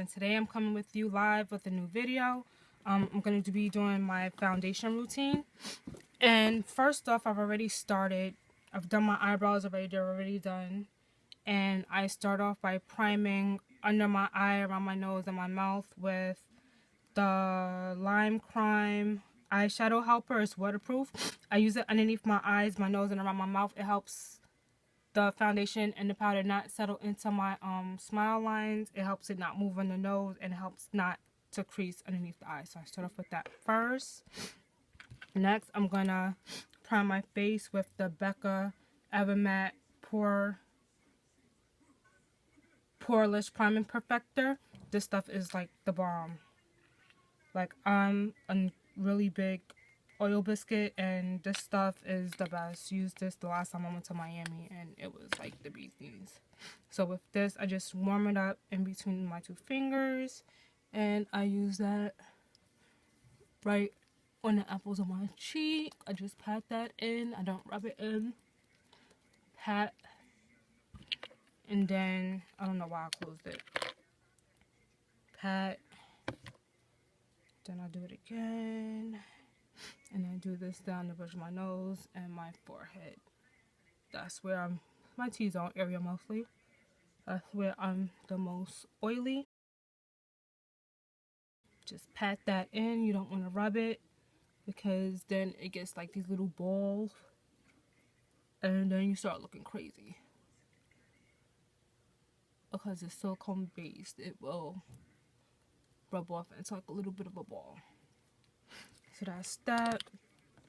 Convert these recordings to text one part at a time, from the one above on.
and today I'm coming with you live with a new video. I'm going to be doing my foundation routine. And first off, I've done my eyebrows already, they're already done. And I start off by priming under my eye, around my nose, and my mouth with the Lime Crime eyeshadow helper. It's waterproof. I use it underneath my eyes, my nose, and around my mouth. It helps the foundation and the powder not settle into my smile lines. It helps it not move on the nose, and it helps not to crease underneath the eye. So I start off with that first. Next, I'm gonna prime my face with the Becca Evermatte Poreless Priming Perfector. This stuff is like the bomb. Like, I'm a really big oil biscuit, and this stuff is the best. Used this the last time I went to Miami, and it was like the bee's knees. So with this, I just warm it up in between my two fingers, and I use that right on the apples of my cheek. I just pat that in. I don't rub it in. Pat. And then, I don't know why I closed it. Pat. Then I do it again. And I do this down the bridge of my nose and my forehead. That's where my T-zone area mostly. That's where I'm the most oily. Just pat that in. You don't want to rub it, because then it gets like these little balls. And then you start looking crazy. Because it's silicone based, it will rub off into like a little bit of a ball. So that's that.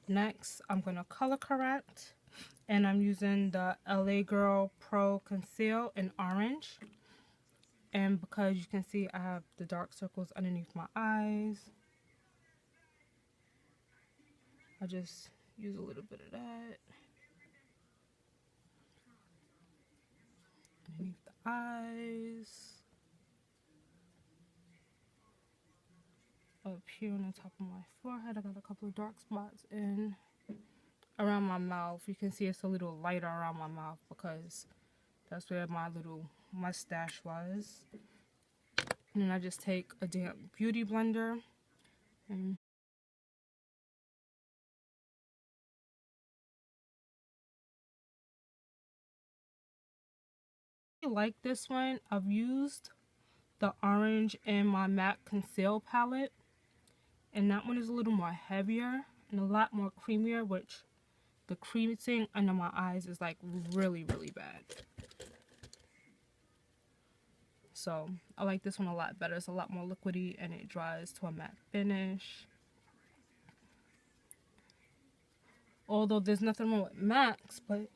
Next, I'm going to color correct. And I'm using the LA Girl Pro Conceal in orange. And because you can see I have the dark circles underneath my eyes, I just use a little bit of that underneath the eyes. Up here on the top of my forehead, I got a couple of dark spots in around my mouth. You can see it's a little lighter around my mouth because that's where my little mustache was. And then I just take a damp beauty blender and I like this one. I've used the orange in my MAC Conceal palette, and that one is a little more heavier and a lot more creamier, which the creasing under my eyes is like really bad. So I like this one a lot better. It's a lot more liquidy and it dries to a matte finish. Although there's nothing wrong with MACs, but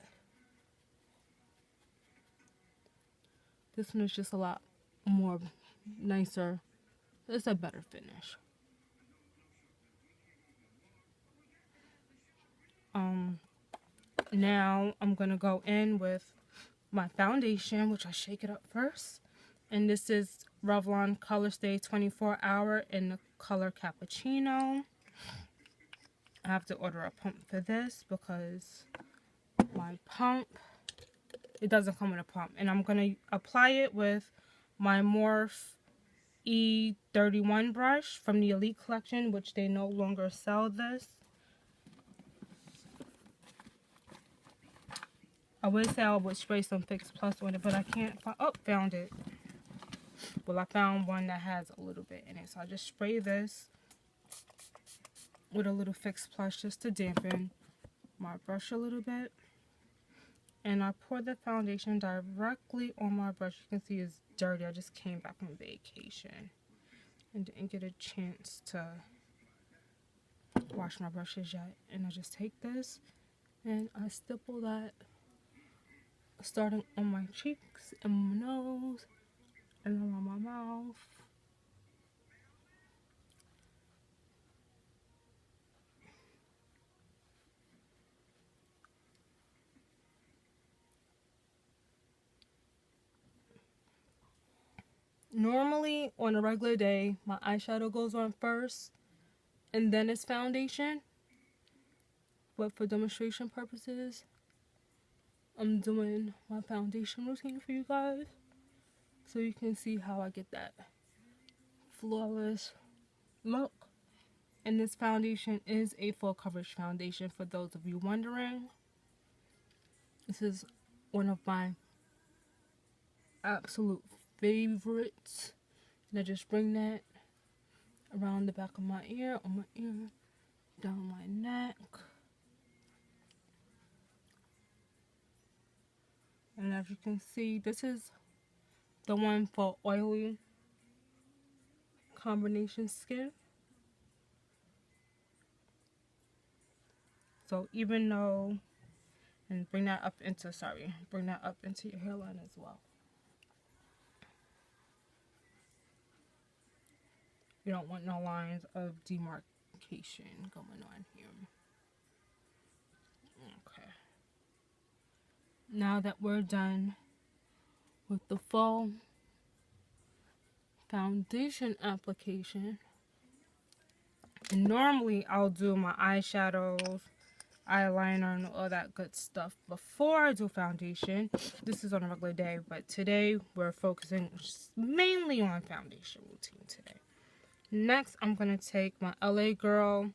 this one is just a lot more nicer. It's a better finish. Now I'm gonna go in with my foundation, which I shake it up first. And this is Revlon Colorstay 24 Hour in the color Cappacino. I have to order a pump for this because my pump, it doesn't come with a pump. And I'm going to apply it with my Morphe E31 brush from the Elite collection, which they no longer sell this. I would say I would spray some Fix Plus on it, but I can't find, oh, found it. Well, I found one that has a little bit in it. So I just spray this with a little Fix Plus just to dampen my brush a little bit. And I pour the foundation directly on my brush. You can see it's dirty. I just came back from vacation and didn't get a chance to wash my brushes yet. And I just take this and I stipple that, starting on my cheeks and my nose and around my mouth. Normally, on a regular day, my eyeshadow goes on first, and then it's foundation. But for demonstration purposes, I'm doing my foundation routine for you guys, so you can see how I get that flawless look. And this foundation is a full coverage foundation, for those of you wondering. This is one of my absolute favorites. And I just bring that around the back of my ear, on my ear, down my neck. And as you can see, this is the one for oily combination skin. So even though, and bring that up into your hairline as well. You don't want no lines of demarcation going on here. Okay. Now that we're done with the full foundation application, and normally I'll do my eyeshadows, eyeliner, and all that good stuff before I do foundation. This is on a regular day, but today we're focusing mainly on foundation routine today. Next, I'm going to take my LA Girl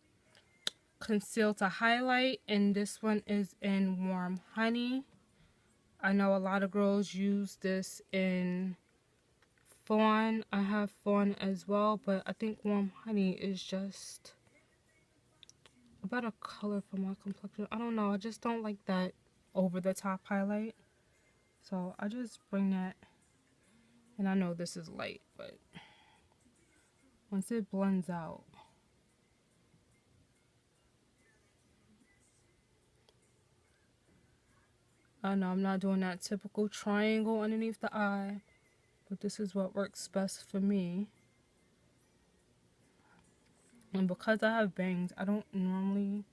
Conceal to Highlight, and this one is in Warm Honey. I know a lot of girls use this in Fawn. I have Fawn as well, but I think Warm Honey is just a better color for my complexion. I don't know, I just don't like that over the top highlight. So I just bring that, and I know this is light, but once it blends out, I know I'm not doing that typical triangle underneath the eye, but this is what works best for me. And because I have bangs, I don't normally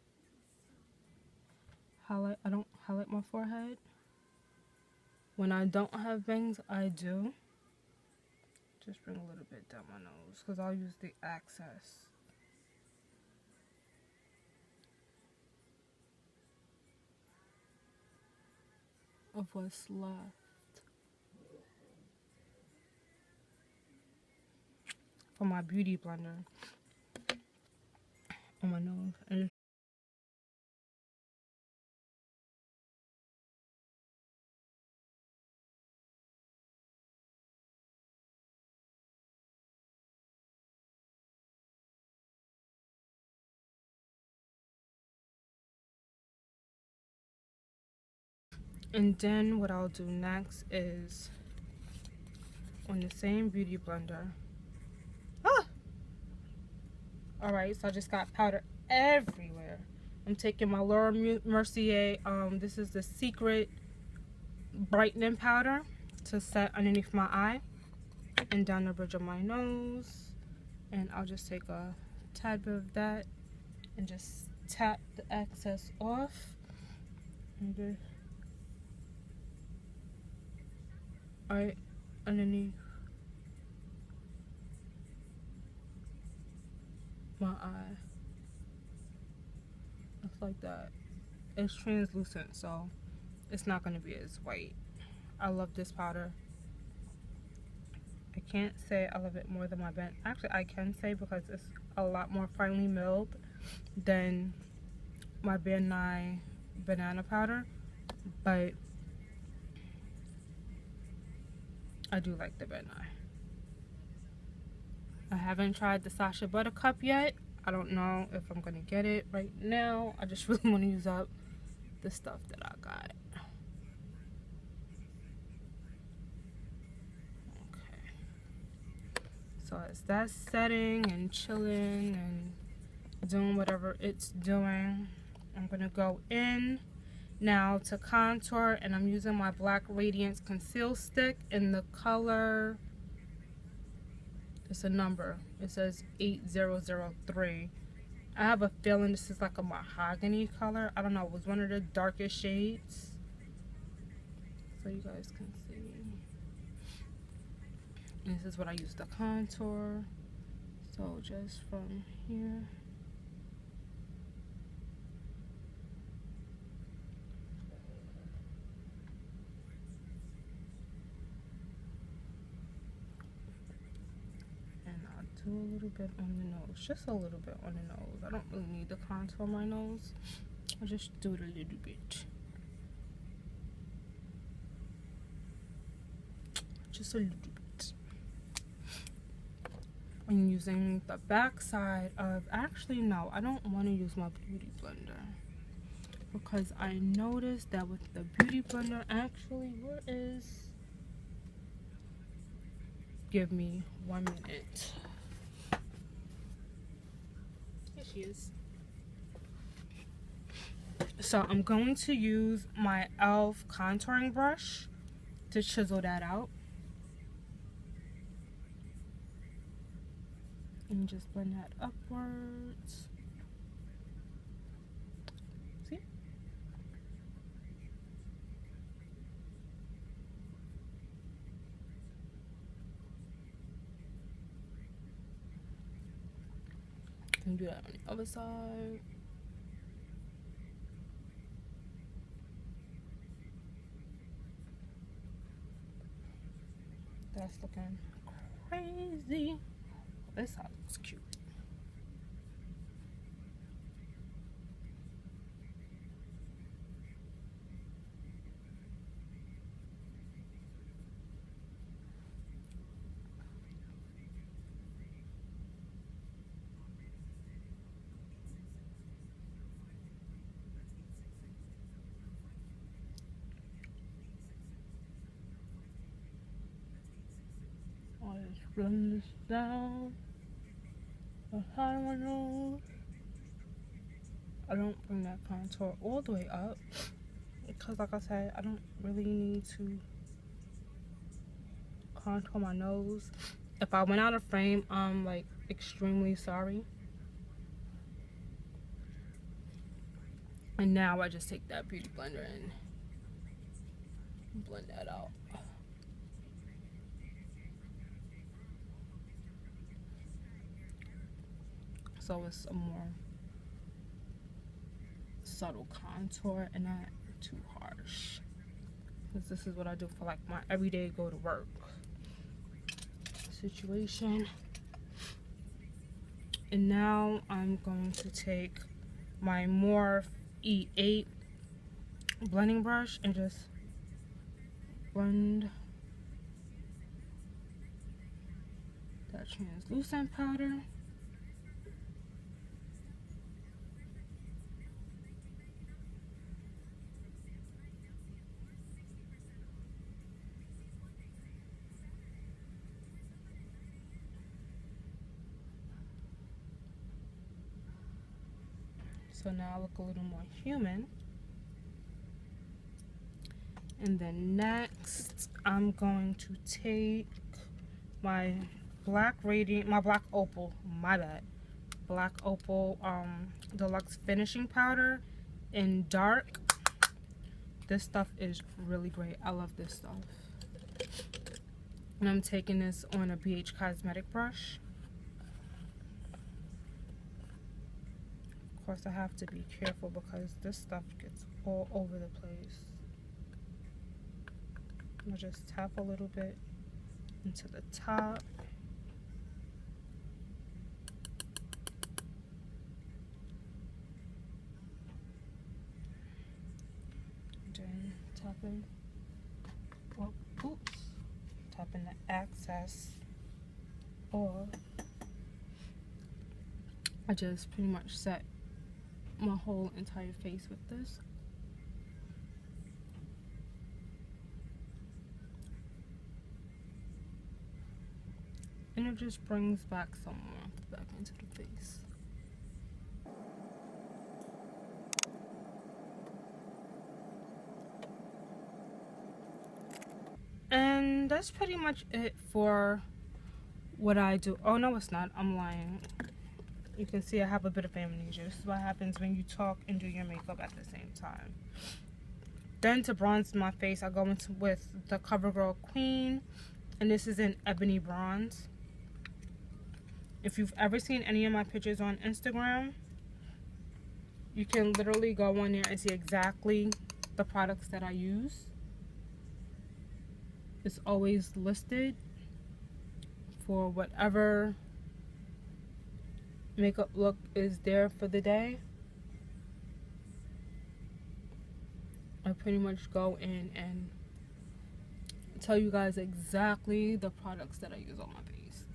highlight, my forehead. When I don't have bangs, I do. Just bring a little bit down my nose, because I'll use the excess. Of what's left for my beauty blender on my nose. And then what I'll do next is on the same beauty blender. Alright, so I just got powder everywhere. I'm taking my Laura Mercier, this is the Secret Brightening Powder to set underneath my eye and down the bridge of my nose. And I'll just take a tad bit of that and just tap the excess off. And just right underneath my eye. Just like that. It's translucent, so it's not going to be as white. I love this powder. I can't say I love it more than my Ben. Actually, I can say, because it's a lot more finely milled than my Ben Nye banana powder, but I do like the Ben Nye. I haven't tried the Sacha Buttercup yet. I don't know if I'm gonna get it right now. I just really want to use up the stuff that I got. Okay. So as that's setting and chilling and doing whatever it's doing, I'm gonna go in now to contour, and I'm using my Black Radiance Conceal Stick in the color, it's a number, it says 8003. I have a feeling this is like a mahogany color. I don't know, it was one of the darkest shades, so you guys can see. And this is what I use to contour. So just from here, do a little bit on the nose, just a little bit on the nose. I don't really need the contour on my nose. I'll just do it a little bit. Just a little bit. I'm using the back side of, actually no, I don't want to use my beauty blender, because I noticed that with the beauty blender, actually, where is, give me 1 minute. Here she is. So I'm going to use my e.l.f. contouring brush to chisel that out. And just blend that upwards. See? And do that on the other side. That's looking crazy. This side looks cute. I'll just blend this down behind my nose. I don't bring that contour all the way up because, like I said, I don't really need to contour my nose. If I went out of frame, I'm like extremely sorry. And now I just take that beauty blender and blend that out. So it's a more subtle contour and not too harsh, because this is what I do for like my everyday go to work situation. And now I'm going to take my Morphe E8 blending brush and just blend that translucent powder. So now I look a little more human. And then next, I'm going to take my black Opal, black Opal deluxe finishing powder in dark. This stuff is really great. I love this stuff. And I'm taking this on a BH Cosmetic brush. Of course, I have to be careful because this stuff gets all over the place. I'll just tap a little bit into the top. Then tapping, tapping the excess, or I just pretty much set my whole entire face with this. And it just brings back some warmth back into the face. And that's pretty much it for what I do. Oh no, it's not. I'm lying. You can see I have a bit of amnesia. This is what happens when you talk and do your makeup at the same time. Then to bronze my face, I go into with the CoverGirl Queen, and this is in Ebony Bronze. If you've ever seen any of my pictures on Instagram, you can literally go on there and see exactly the products that I use. It's always listed for whatever makeup look is there for the day, I pretty much go in and tell you guys exactly the products that I use on my face.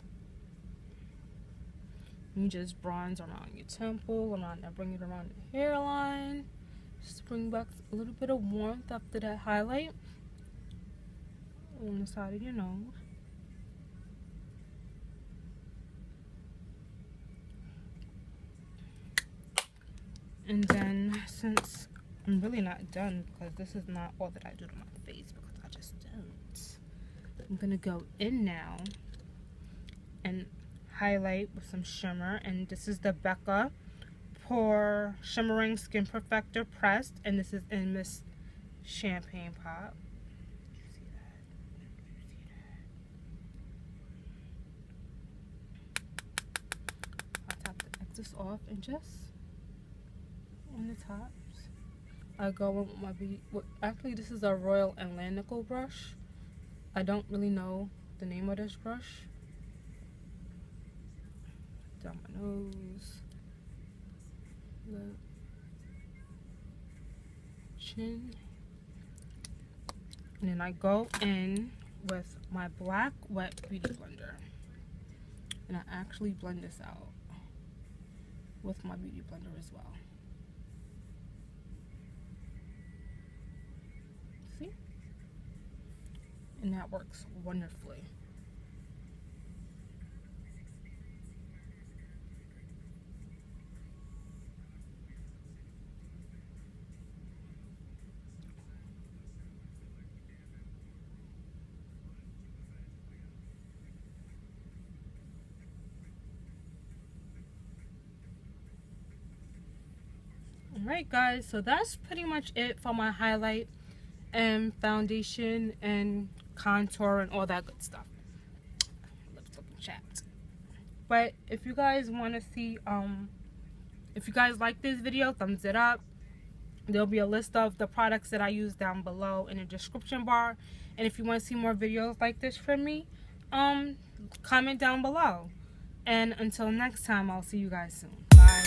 You just bronze around your temple, bring it around the hairline, just bring back a little bit of warmth after that highlight on the side of your nose. And then, since I'm really not done, because this is not all that I do to my face, because I just don't, I'm gonna go in now and highlight with some shimmer. And this is the Becca Shimmering Skin Perfector Pressed, and this is in this Champagne Pop. See that? I'll tap the excess off, and just on the tops, I go in with my actually, this is a Royal Atlantico brush. I don't really know the name of this brush. Down my nose, lip, chin, and then I go in with my black wet beauty blender, and I actually blend this out with my beauty blender as well. See? And that works wonderfully. Alright guys, so that's pretty much it for my highlight and foundation and contour and all that good stuff. Lips looking chapped. But if you guys want to see, if you guys like this video, thumbs it up. There'll be a list of the products that I use down below in the description bar. And if you want to see more videos like this from me, comment down below. And until next time, I'll see you guys soon. Bye.